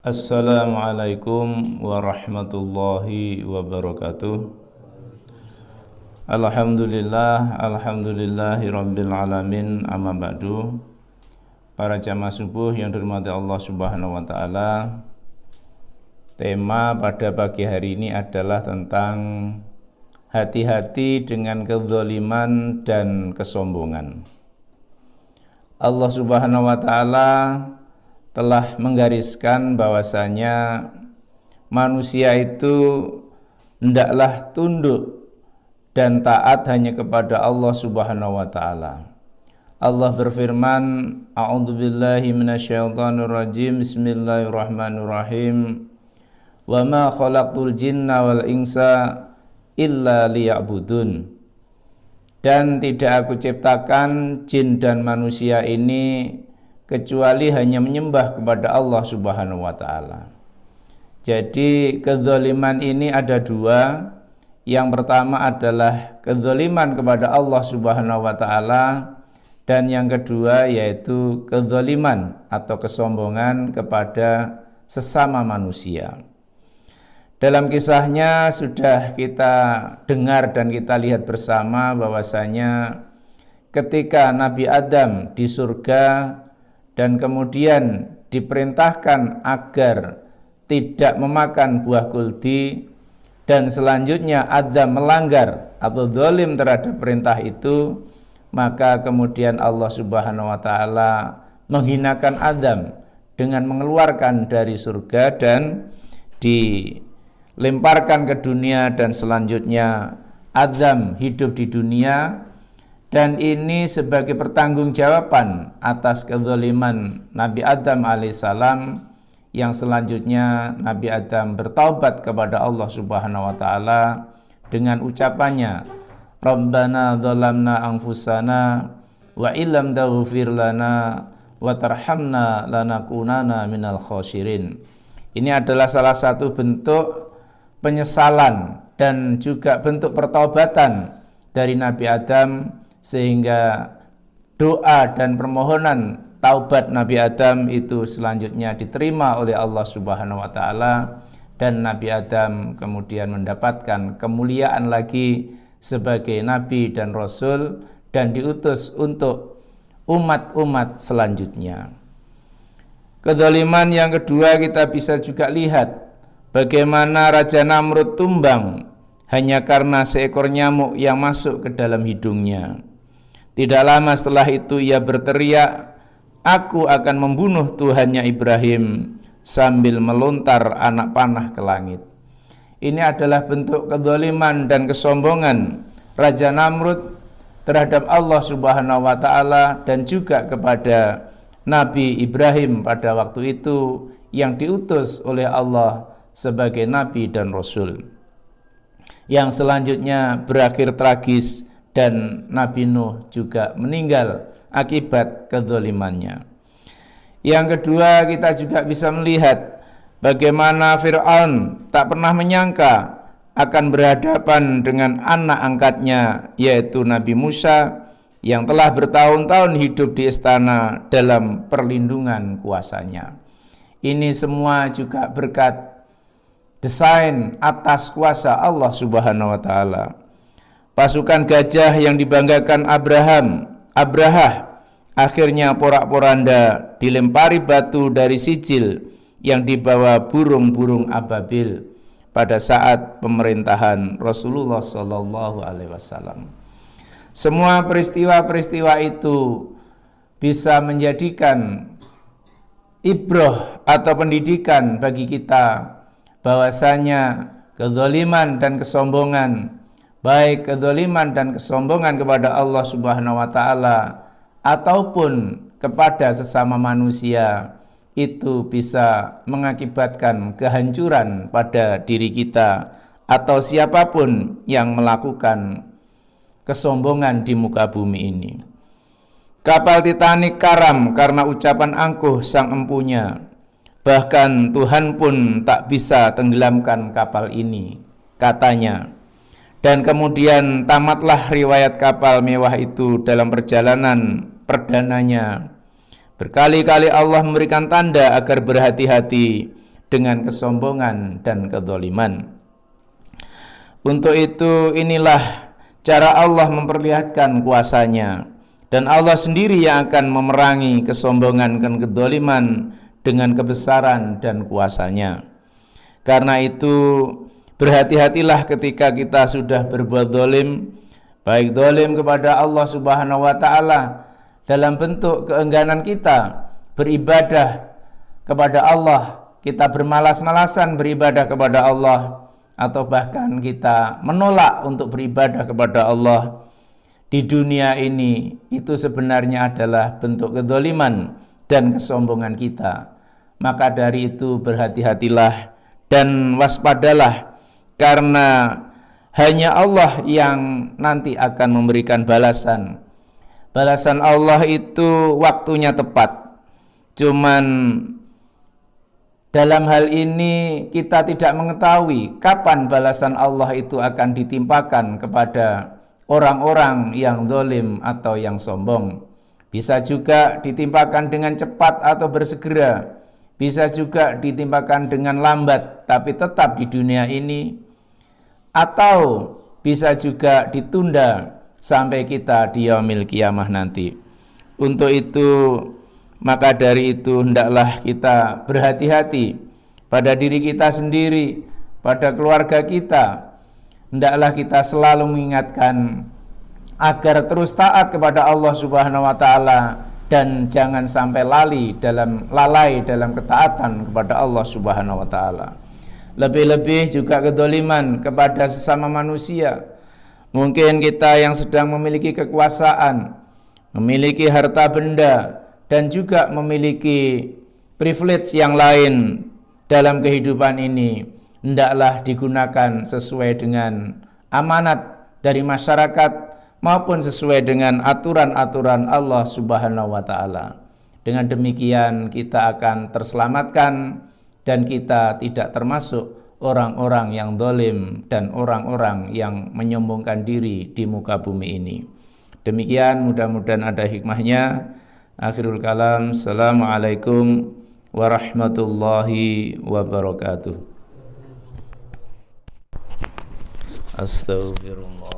Assalamualaikum warahmatullahi wabarakatuh. Alhamdulillahi rabbil alamin, amma ba'du. Para jamaah subuh yang dirahmati Allah Subhanahu wa taala. Tema pada pagi hari ini adalah tentang hati-hati dengan kezaliman dan kesombongan. Allah Subhanahu wa taala telah menggariskan bahwasanya manusia itu hendaklah tunduk dan taat hanya kepada Allah Subhanahu wa taala. Allah berfirman, A'udzubillahi minasyaitonirrajim, Bismillahirrahmanirrahim. Wa ma khalaqtul jinna wal insa illa liya'budun. Dan tidak aku ciptakan jin dan manusia ini kecuali hanya menyembah kepada Allah Subhanahu wa taala. Jadi kezaliman ini ada dua. Yang pertama adalah kezaliman kepada Allah Subhanahu wa taala, dan yang kedua yaitu kezaliman atau kesombongan kepada sesama manusia. Dalam kisahnya sudah kita dengar dan kita lihat bersama bahwasanya ketika Nabi Adam di surga dan kemudian diperintahkan agar tidak memakan buah kuldi, dan selanjutnya Adam melanggar atau zalim terhadap perintah itu, maka kemudian Allah Subhanahu wa taala menghinakan Adam dengan mengeluarkan dari surga dan dilemparkan ke dunia, dan selanjutnya Adam hidup di dunia. Dan ini sebagai pertanggungjawaban atas kezaliman Nabi Adam alaihissalam, yang selanjutnya Nabi Adam bertaubat kepada Allah Subhanahu wa taala dengan ucapannya, Rabbana dzalamna anfusana wa illam taghfir lana wa tarhamna lanakunanna minal khasirin. Ini adalah salah satu bentuk penyesalan dan juga bentuk pertaubatan dari Nabi Adam, sehingga doa dan permohonan taubat Nabi Adam itu selanjutnya diterima oleh Allah Subhanahu wa taala, dan Nabi Adam kemudian mendapatkan kemuliaan lagi sebagai nabi dan rasul dan diutus untuk umat-umat selanjutnya. Kezaliman yang kedua kita bisa juga lihat bagaimana Raja Namrud tumbang hanya karena seekor nyamuk yang masuk ke dalam hidungnya. Tidak lama setelah itu ia berteriak, aku akan membunuh Tuhannya Ibrahim, sambil melontar anak panah ke langit. Ini adalah bentuk kezaliman dan kesombongan Raja Namrud terhadap Allah Subhanahu wa taala dan juga kepada Nabi Ibrahim pada waktu itu yang diutus oleh Allah sebagai nabi dan rasul, yang selanjutnya berakhir tragis dan Nabi Nuh juga meninggal akibat kezalimannya. Yang kedua, kita juga bisa melihat bagaimana Fir'aun tak pernah menyangka akan berhadapan dengan anak angkatnya, yaitu Nabi Musa, yang telah bertahun-tahun hidup di istana dalam perlindungan kuasanya. Ini semua juga berkat desain atas kuasa Allah Subhanahu wa taala. Pasukan gajah yang dibanggakan Abrahah akhirnya porak-poranda dilempari batu dari sijil yang dibawa burung-burung ababil pada saat pemerintahan Rasulullah Shallallahu Alaihi Wasallam. Semua peristiwa-peristiwa itu bisa menjadikan ibrah atau pendidikan bagi kita bahwasanya kezaliman dan kesombongan, baik kezaliman dan kesombongan kepada Allah Subhanahu wa taala ataupun kepada sesama manusia, itu bisa mengakibatkan kehancuran pada diri kita atau siapapun yang melakukan kesombongan di muka bumi ini. Kapal Titanic karam karena ucapan angkuh sang empunya. Bahkan Tuhan pun tak bisa tenggelamkan kapal ini, katanya. Dan kemudian tamatlah riwayat kapal mewah itu dalam perjalanan perdananya. Berkali-kali Allah memberikan tanda agar berhati-hati dengan kesombongan dan kedzaliman. Untuk itu inilah cara Allah memperlihatkan kuasanya. Dan Allah sendiri yang akan memerangi kesombongan dan kedzaliman dengan kebesaran dan kuasanya. Karena itu berhati-hatilah ketika kita sudah berbuat zalim, baik zalim kepada Allah Subhanahu wa taala dalam bentuk keengganan kita beribadah kepada Allah, kita bermalas-malasan beribadah kepada Allah, atau bahkan kita menolak untuk beribadah kepada Allah di dunia ini, itu sebenarnya adalah bentuk kedzaliman dan kesombongan kita. Maka dari itu berhati-hatilah dan waspadalah, karena hanya Allah yang nanti akan memberikan balasan. Balasan Allah itu waktunya tepat. Cuman dalam hal ini kita tidak mengetahui kapan balasan Allah itu akan ditimpakan kepada orang-orang yang zalim atau yang sombong. Bisa juga ditimpakan dengan cepat atau bersegera. Bisa juga ditimpakan dengan lambat tapi tetap di dunia ini. Atau bisa juga ditunda sampai kita di yaumil qiyamah nanti. Untuk itu, maka dari itu hendaklah kita berhati-hati pada diri kita sendiri, pada keluarga kita. Hendaklah kita selalu mengingatkan agar terus taat kepada Allah Subhanahu wa taala dan jangan sampai lalai dalam ketaatan kepada Allah Subhanahu wa taala. Lebih-lebih juga kedzaliman kepada sesama manusia. Mungkin kita yang sedang memiliki kekuasaan, memiliki harta benda, dan juga memiliki privilege yang lain dalam kehidupan ini, hendaklah digunakan sesuai dengan amanat dari masyarakat maupun sesuai dengan aturan-aturan Allah Subhanahu wa taala. Dengan demikian kita akan terselamatkan dan kita tidak termasuk orang-orang yang zalim dan orang-orang yang menyombongkan diri di muka bumi ini. Demikian, mudah-mudahan ada hikmahnya. Akhirul kalam. Assalamualaikum warahmatullahi wabarakatuh. Astaghfirullah.